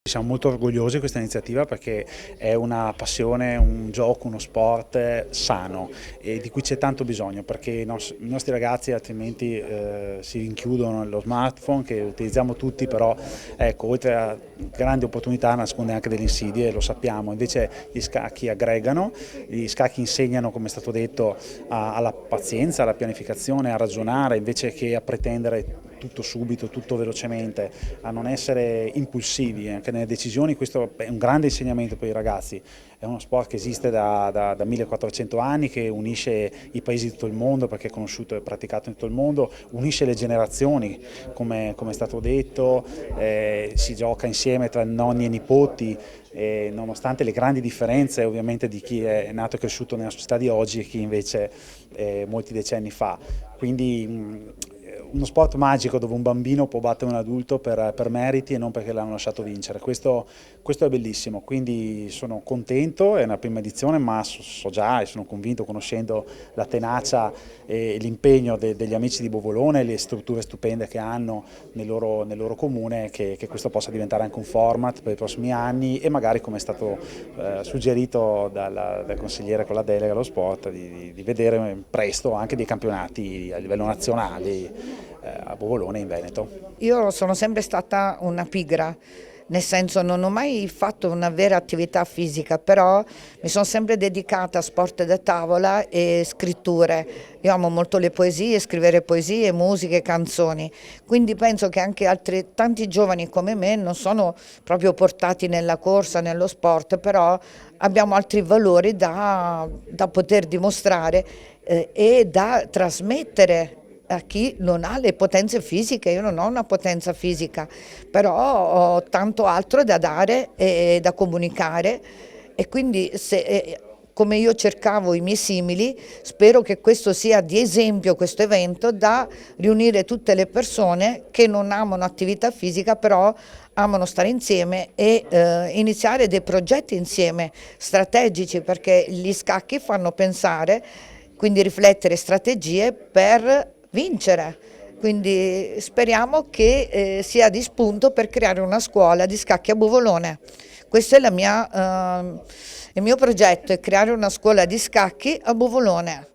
Siamo molto orgogliosi di questa iniziativa perché è una passione, un gioco, uno sport sano e di cui c'è tanto bisogno, perché i nostri ragazzi altrimenti si rinchiudono nello smartphone che utilizziamo tutti, però ecco, oltre a grandi opportunità nasconde anche delle insidie, lo sappiamo. Invece gli scacchi aggregano, gli scacchi insegnano, come è stato detto, alla pazienza, alla pianificazione, a ragionare invece che a pretendere tutto subito, tutto velocemente, a non essere impulsivi anche nelle decisioni. Questo è un grande insegnamento per i ragazzi. È uno sport che esiste da 1400 anni, che unisce i paesi di tutto il mondo perché è conosciuto e praticato in tutto il mondo, unisce le generazioni, come è stato detto, si gioca insieme tra nonni e nipoti, nonostante le grandi differenze ovviamente di chi è nato e cresciuto nella società di oggi e chi invece molti decenni fa. Quindi uno sport magico dove un bambino può battere un adulto per meriti e non perché l'hanno lasciato vincere. Questo è bellissimo, quindi sono contento, è una prima edizione, ma so già e sono convinto, conoscendo la tenacia e l'impegno degli amici di Bovolone, le strutture stupende che hanno nel loro comune, che questo possa diventare anche un format per i prossimi anni e magari, come è stato suggerito dal consigliere con la delega allo sport, di vedere presto anche dei campionati a livello nazionale a Bovolone in Veneto. Io sono sempre stata una pigra, nel senso non ho mai fatto una vera attività fisica, però mi sono sempre dedicata a sport da tavola e scritture. Io amo molto le poesie, scrivere poesie, musiche, canzoni, quindi penso che anche tanti giovani come me non sono proprio portati nella corsa, nello sport, però abbiamo altri valori da poter dimostrare e da trasmettere a chi non ha le potenze fisiche. Io non ho una potenza fisica, però ho tanto altro da dare e da comunicare, e quindi come io cercavo i miei simili, spero che questo sia di esempio, questo evento, da riunire tutte le persone che non amano attività fisica, però amano stare insieme e iniziare dei progetti insieme strategici, perché gli scacchi fanno pensare, quindi riflettere strategie per vincere. Quindi speriamo che sia di spunto per creare una scuola di scacchi a Bovolone. Questo è il mio progetto, è creare una scuola di scacchi a Bovolone.